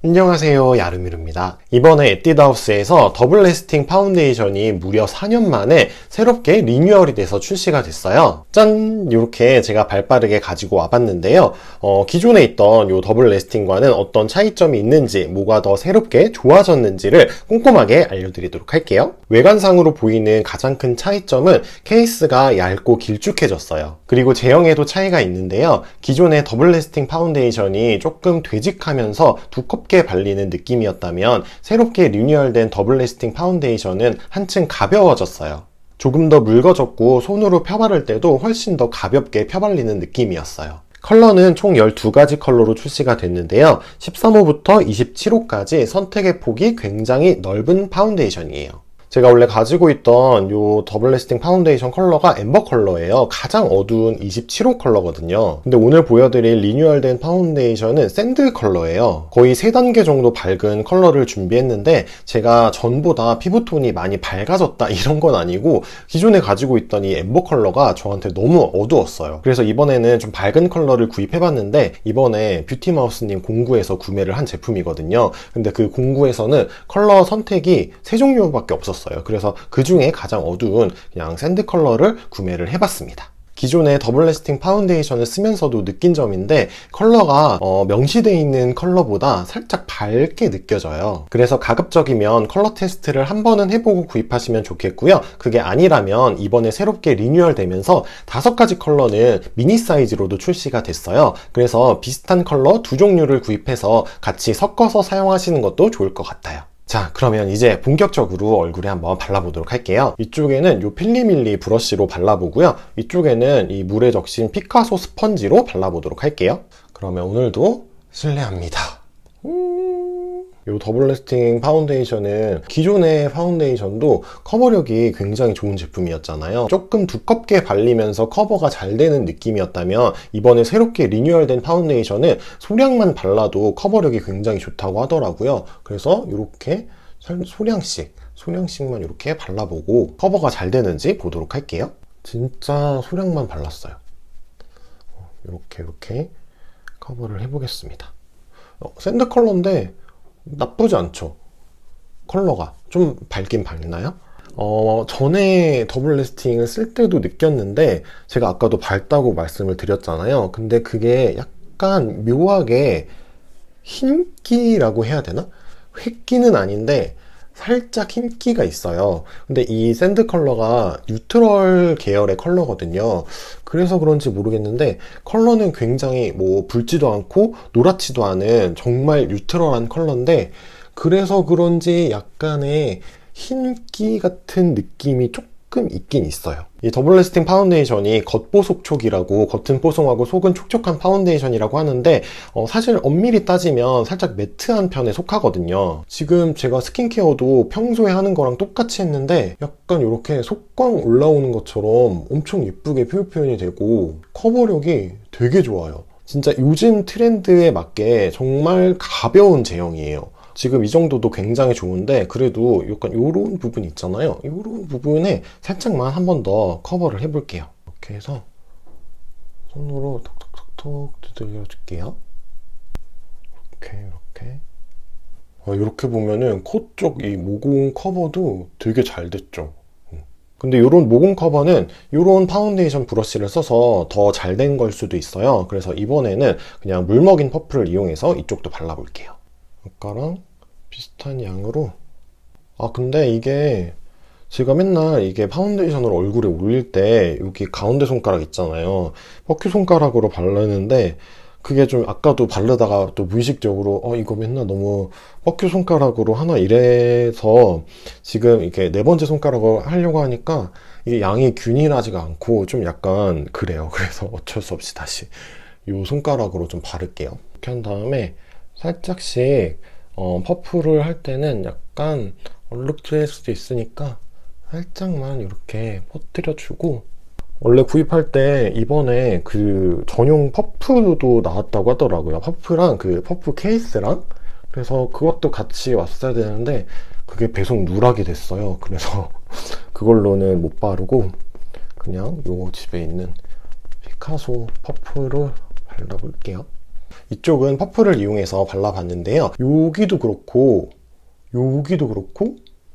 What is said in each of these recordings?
안녕하세요, 야르미루입니다. 이번에 에뛰드하우스에서 더블 래스팅 파운데이션이 무려 4년 만에 새롭게 리뉴얼이 돼서 출시가 됐어요. 짠! 이렇게 제가 발빠르게 가지고 와봤는데요. 기존에 있던 이 더블 래스팅과는 어떤 차이점이 있는지, 뭐가 더 새롭게 좋아졌는지를 꼼꼼하게 알려드리도록 할게요. 외관상으로 보이는 가장 큰 차이점은 케이스가 얇고 길쭉해졌어요. 그리고 제형에도 차이가 있는데요. 기존의 더블 래스팅 파운데이션이 조금 되직하면서 두껍게 발리는 느낌이었다면 새롭게 리뉴얼된 더블 래스팅 파운데이션은 한층 가벼워졌어요. 조금 더 묽어졌고 손으로 펴바를 때도 훨씬 더 가볍게 펴발리는 느낌이었어요. 컬러는 총 12가지 컬러로 출시가 됐는데요. 13호부터 27호까지 선택의 폭이 굉장히 넓은 파운데이션이에요. 제가 원래 가지고 있던 이 더블 래스팅 파운데이션 컬러가 엠버 컬러예요. 가장 어두운 27호 컬러거든요. 근데 오늘 보여드릴 리뉴얼된 파운데이션은 샌드 컬러예요. 거의 3단계 정도 밝은 컬러를 준비했는데 제가 전보다 피부톤이 많이 밝아졌다 이런 건 아니고 기존에 가지고 있던 이 엠버 컬러가 저한테 너무 어두웠어요. 그래서 이번에는 좀 밝은 컬러를 구입해봤는데 이번에 뷰티마우스님 공구에서 구매를 한 제품이거든요. 근데 그 공구에서는 컬러 선택이 3종류밖에 없었어요. 그래서 그 중에 가장 어두운 그냥 샌드 컬러를 구매를 해봤습니다. 기존의 더블 래스팅 파운데이션을 쓰면서도 느낀 점인데 컬러가 명시되어 있는 컬러보다 살짝 밝게 느껴져요. 그래서 가급적이면 컬러 테스트를 한 번은 해보고 구입하시면 좋겠고요. 그게 아니라면 이번에 새롭게 리뉴얼 되면서 5가지 컬러는 미니 사이즈로도 출시가 됐어요. 그래서 비슷한 컬러 2종류를 구입해서 같이 섞어서 사용하시는 것도 좋을 것 같아요. 자, 그러면 이제 본격적으로 얼굴에 한번 발라보도록 할게요. 이쪽에는 이 필리밀리 브러쉬로 발라보고요. 이쪽에는 이 물에 적신 피카소 스펀지로 발라보도록 할게요. 그러면 오늘도 실례합니다. 이 더블 래스팅 파운데이션은 기존의 파운데이션도 커버력이 굉장히 좋은 제품이었잖아요. 조금 두껍게 발리면서 커버가 잘 되는 느낌이었다면 이번에 새롭게 리뉴얼된 파운데이션은 소량만 발라도 커버력이 굉장히 좋다고 하더라고요. 그래서 이렇게 소량씩만 이렇게 발라보고 커버가 잘 되는지 보도록 할게요. 진짜 소량만 발랐어요. 이렇게 커버를 해보겠습니다. 샌드 컬러인데 나쁘지 않죠. 컬러가 좀 밝긴 밝나요? 전에 더블 래스팅을 쓸 때도 느꼈는데 제가 아까도 밝다고 말씀을 드렸잖아요. 근데 그게 약간 묘하게 흰기라고 해야 되나? 획기는 아닌데 살짝 흰기가 있어요. 근데 이 샌드 컬러가 뉴트럴 계열의 컬러거든요. 그래서 그런지 모르겠는데 컬러는 굉장히 뭐 붉지도 않고 노랗지도 않은 정말 뉴트럴한 컬러인데 그래서 그런지 약간의 흰기 같은 느낌이 조금 있긴 있어요. 이 더블 래스팅 파운데이션이 겉보속촉이라고 겉은 뽀송하고 속은 촉촉한 파운데이션이라고 하는데 사실 엄밀히 따지면 살짝 매트한 편에 속하거든요. 지금 제가 스킨케어도 평소에 하는 거랑 똑같이 했는데 약간 이렇게 속광 올라오는 것처럼 엄청 예쁘게 피부 표현이 되고 커버력이 되게 좋아요. 진짜 요즘 트렌드에 맞게 정말 가벼운 제형이에요. 지금 이 정도도 굉장히 좋은데 그래도 약간 요런 부분 있잖아요. 요런 부분에 살짝만 한 번 더 커버를 해볼게요. 이렇게 해서 손으로 톡톡톡톡 두들겨 줄게요. 이렇게 이렇게 보면은 코 쪽 이 모공 커버도 되게 잘 됐죠. 근데 이런 모공 커버는 이런 파운데이션 브러쉬를 써서 더 잘 된 걸 수도 있어요. 그래서 이번에는 그냥 물 먹인 퍼프를 이용해서 이쪽도 발라볼게요. 아까랑 비슷한 양으로. 근데 이게 제가 맨날 이게 파운데이션을 얼굴에 올릴 때 여기 가운데 손가락 있잖아요. 퍼큐 손가락으로 바르는데 그게 좀 아까도 바르다가 또 무의식적으로 이거 맨날 너무 퍼큐 손가락으로 하나 이래서 지금 이렇게 4번째 손가락을 하려고 하니까 이게 양이 균일하지가 않고 좀 약간 그래요. 그래서 어쩔 수 없이 다시 이 손가락으로 좀 바를게요. 이렇게 한 다음에 살짝씩 퍼프를 할 때는 약간 얼룩질 수도 있으니까 살짝만 이렇게 퍼뜨려주고 원래 구입할 때 이번에 그 전용 퍼프도 나왔다고 하더라고요. 퍼프랑 그 퍼프 케이스랑 그래서 그것도 같이 왔어야 되는데 그게 배송 누락이 됐어요. 그래서 그걸로는 못 바르고 그냥 요 집에 있는 피카소 퍼프를 발라볼게요. 이쪽은 퍼플을 이용해서 발라봤는데요. 여기도 그렇고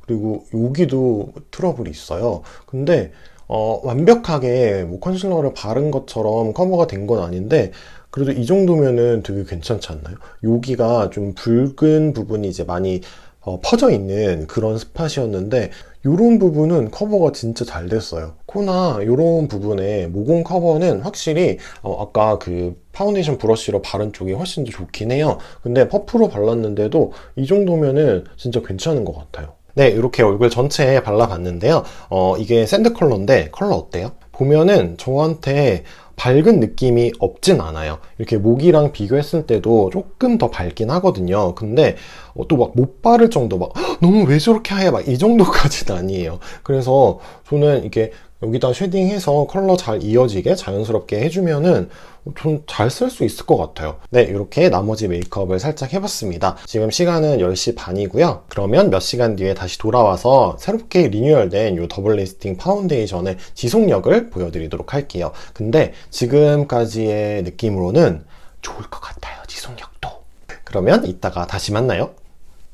그리고 여기도 트러블이 있어요. 근데 완벽하게 뭐 컨실러를 바른 것처럼 커버가 된 건 아닌데 그래도 이 정도면은 되게 괜찮지 않나요? 여기가 좀 붉은 부분이 이제 많이 퍼져 있는 그런 스팟이었는데 이런 부분은 커버가 진짜 잘 됐어요. 코나 이런 부분에 모공 커버는 확실히 아까 그 파운데이션 브러쉬로 바른 쪽이 훨씬 더 좋긴 해요. 근데 퍼프로 발랐는데도 이 정도면은 진짜 괜찮은 것 같아요. 네, 이렇게 얼굴 전체에 발라봤는데요. 이게 샌드 컬러인데 컬러 어때요? 보면은 저한테 밝은 느낌이 없진 않아요. 이렇게 목이랑 비교했을 때도 조금 더 밝긴 하거든요. 근데 또 막 못 바를 정도 막 너무 왜 저렇게 하얘 막 이 정도까지는 아니에요. 그래서 저는 이게 여기다 쉐딩해서 컬러 잘 이어지게 자연스럽게 해주면은 좀 잘 쓸 수 있을 것 같아요. 네, 이렇게 나머지 메이크업을 살짝 해봤습니다. 지금 시간은 10시 반이고요. 그러면 몇 시간 뒤에 다시 돌아와서 새롭게 리뉴얼된 이 더블 레스팅 파운데이션의 지속력을 보여드리도록 할게요. 근데 지금까지의 느낌으로는 좋을 것 같아요, 지속력도. 그러면 이따가 다시 만나요.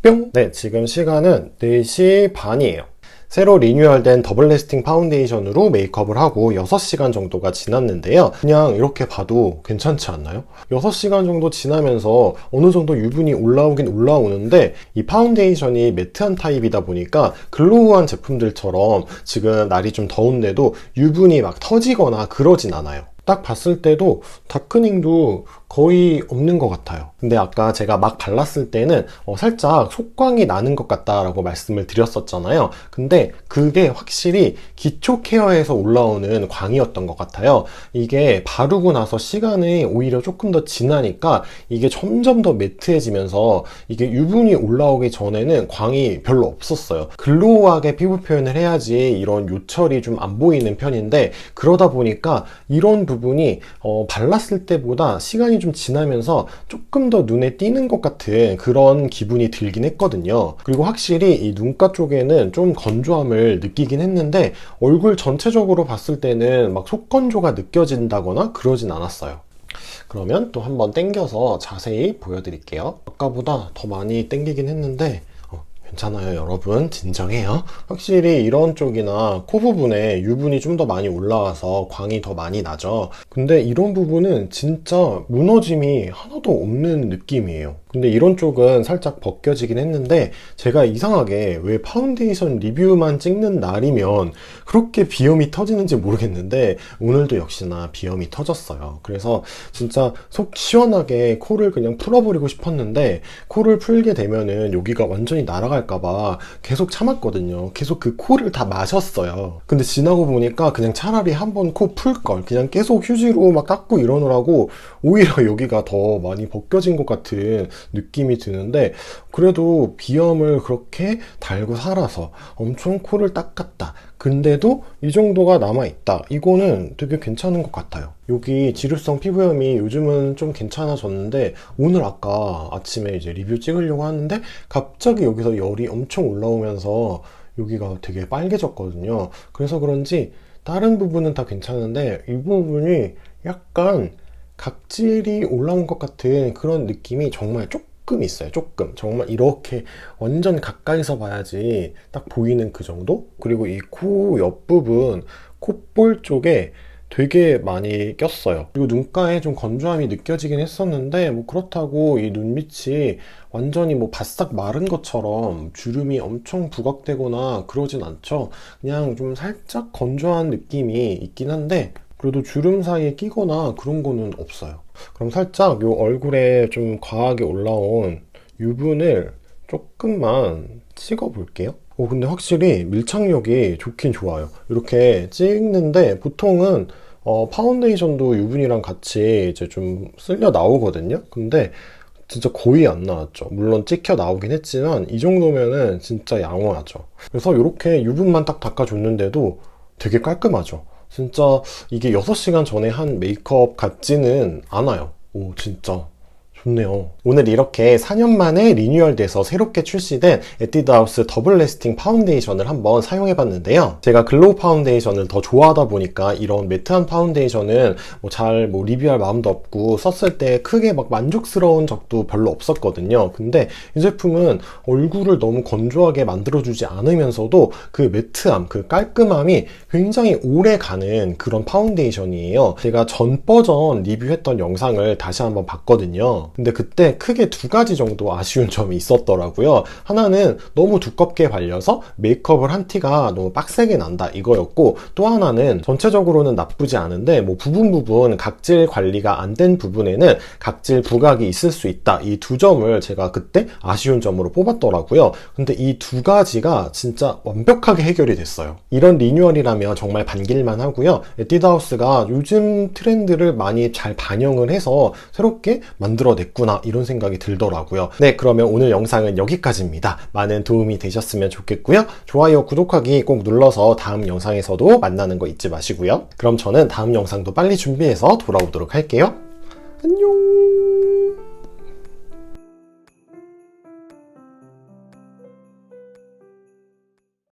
뿅! 네, 지금 시간은 4시 반이에요. 새로 리뉴얼된 더블 레스팅 파운데이션으로 메이크업을 하고 6시간 정도가 지났는데요. 그냥 이렇게 봐도 괜찮지 않나요? 6시간 정도 지나면서 어느 정도 유분이 올라오긴 올라오는데 이 파운데이션이 매트한 타입이다 보니까 글로우한 제품들처럼 지금 날이 좀 더운데도 유분이 막 터지거나 그러진 않아요. 딱 봤을 때도 다크닝도 거의 없는 것 같아요. 근데 아까 제가 막 발랐을 때는 살짝 속광이 나는 것 같다라고 말씀을 드렸었잖아요. 근데 그게 확실히 기초 케어에서 올라오는 광이었던 것 같아요. 이게 바르고 나서 시간이 오히려 조금 더 지나니까 이게 점점 더 매트해지면서 이게 유분이 올라오기 전에는 광이 별로 없었어요. 글로우하게 피부 표현을 해야지 이런 요철이 좀 안 보이는 편인데 그러다 보니까 이런 부분이 발랐을 때보다 시간이 좀 지나면서 조금 더 눈에 띄는 것 같은 그런 기분이 들긴 했거든요. 그리고 확실히 이 눈가 쪽에는 좀 건조함을 느끼긴 했는데 얼굴 전체적으로 봤을 때는 막 속건조가 느껴진다거나 그러진 않았어요. 그러면 또 한번 당겨서 자세히 보여드릴게요. 아까보다 더 많이 당기긴 했는데 괜찮아요, 여러분. 진정해요. 확실히 이런 쪽이나 코 부분에 유분이 좀 더 많이 올라와서 광이 더 많이 나죠. 근데 이런 부분은 진짜 무너짐이 하나도 없는 느낌이에요. 근데 이런 쪽은 살짝 벗겨지긴 했는데 제가 이상하게 왜 파운데이션 리뷰만 찍는 날이면 그렇게 비염이 터지는지 모르겠는데 오늘도 역시나 비염이 터졌어요. 그래서 진짜 속 시원하게 코를 그냥 풀어버리고 싶었는데 코를 풀게 되면은 여기가 완전히 날아갈까봐 계속 참았거든요. 계속 그 코를 다 마셨어요. 근데 지나고 보니까 그냥 차라리 한번 코 풀걸, 그냥 계속 휴지로 막 닦고 이러느라고 오히려 여기가 더 많이 벗겨진 것 같은 느낌이 드는데 그래도 비염을 그렇게 달고 살아서 엄청 코를 닦았다. 근데도 이 정도가 남아있다. 이거는 되게 괜찮은 것 같아요. 여기 지루성 피부염이 요즘은 좀 괜찮아졌는데 오늘 아까 아침에 이제 리뷰 찍으려고 하는데 갑자기 여기서 열이 엄청 올라오면서 여기가 되게 빨개졌거든요. 그래서 그런지 다른 부분은 다 괜찮은데 이 부분이 약간 각질이 올라온 것 같은 그런 느낌이 정말 조금 있어요. 조금. 정말 이렇게 완전 가까이서 봐야지 딱 보이는 그 정도? 그리고 이 코 옆부분, 콧볼 쪽에 되게 많이 꼈어요. 그리고 눈가에 좀 건조함이 느껴지긴 했었는데 뭐 그렇다고 이 눈밑이 완전히 뭐 바싹 마른 것처럼 주름이 엄청 부각되거나 그러진 않죠. 그냥 좀 살짝 건조한 느낌이 있긴 한데 그래도 주름 사이에 끼거나 그런 거는 없어요. 그럼 살짝 요 얼굴에 좀 과하게 올라온 유분을 조금만 찍어 볼게요. 근데 확실히 밀착력이 좋긴 좋아요. 이렇게 찍는데 보통은 파운데이션도 유분이랑 같이 이제 좀 쓸려 나오거든요. 근데 진짜 거의 안 나왔죠. 물론 찍혀 나오긴 했지만 이 정도면은 진짜 양호하죠. 그래서 이렇게 유분만 딱 닦아줬는데도 되게 깔끔하죠. 진짜 이게 6시간 전에 한 메이크업 같지는 않아요. 오, 진짜 좋네요. 오늘 이렇게 4년 만에 리뉴얼돼서 새롭게 출시된 에뛰드하우스 더블 레스팅 파운데이션을 한번 사용해봤는데요. 제가 글로우 파운데이션을 더 좋아하다 보니까 이런 매트한 파운데이션은 잘 리뷰할 마음도 없고 썼을 때 크게 막 만족스러운 적도 별로 없었거든요. 근데 이 제품은 얼굴을 너무 건조하게 만들어주지 않으면서도 그 매트함, 그 깔끔함이 굉장히 오래 가는 그런 파운데이션이에요. 제가 전 버전 리뷰했던 영상을 다시 한번 봤거든요. 근데 그때 크게 두 가지 정도 아쉬운 점이 있었더라고요. 하나는 너무 두껍게 발려서 메이크업을 한 티가 너무 빡세게 난다 이거였고, 또 하나는 전체적으로는 나쁘지 않은데 부분 각질 관리가 안 된 부분에는 각질 부각이 있을 수 있다. 이 두 점을 제가 그때 아쉬운 점으로 뽑았더라고요. 근데 이 두 가지가 진짜 완벽하게 해결이 됐어요. 이런 리뉴얼이라면 정말 반길만 하고요. 에뛰드하우스가 요즘 트렌드를 많이 잘 반영을 해서 새롭게 만들어냈구나 이런 생각이 들더라고요. 네, 그러면 오늘 영상은 여기까지입니다. 많은 도움이 되셨으면 좋겠고요. 좋아요, 구독하기 꼭 눌러서 다음 영상에서도 만나는 거 잊지 마시고요. 그럼 저는 다음 영상도 빨리 준비해서 돌아오도록 할게요. 안녕.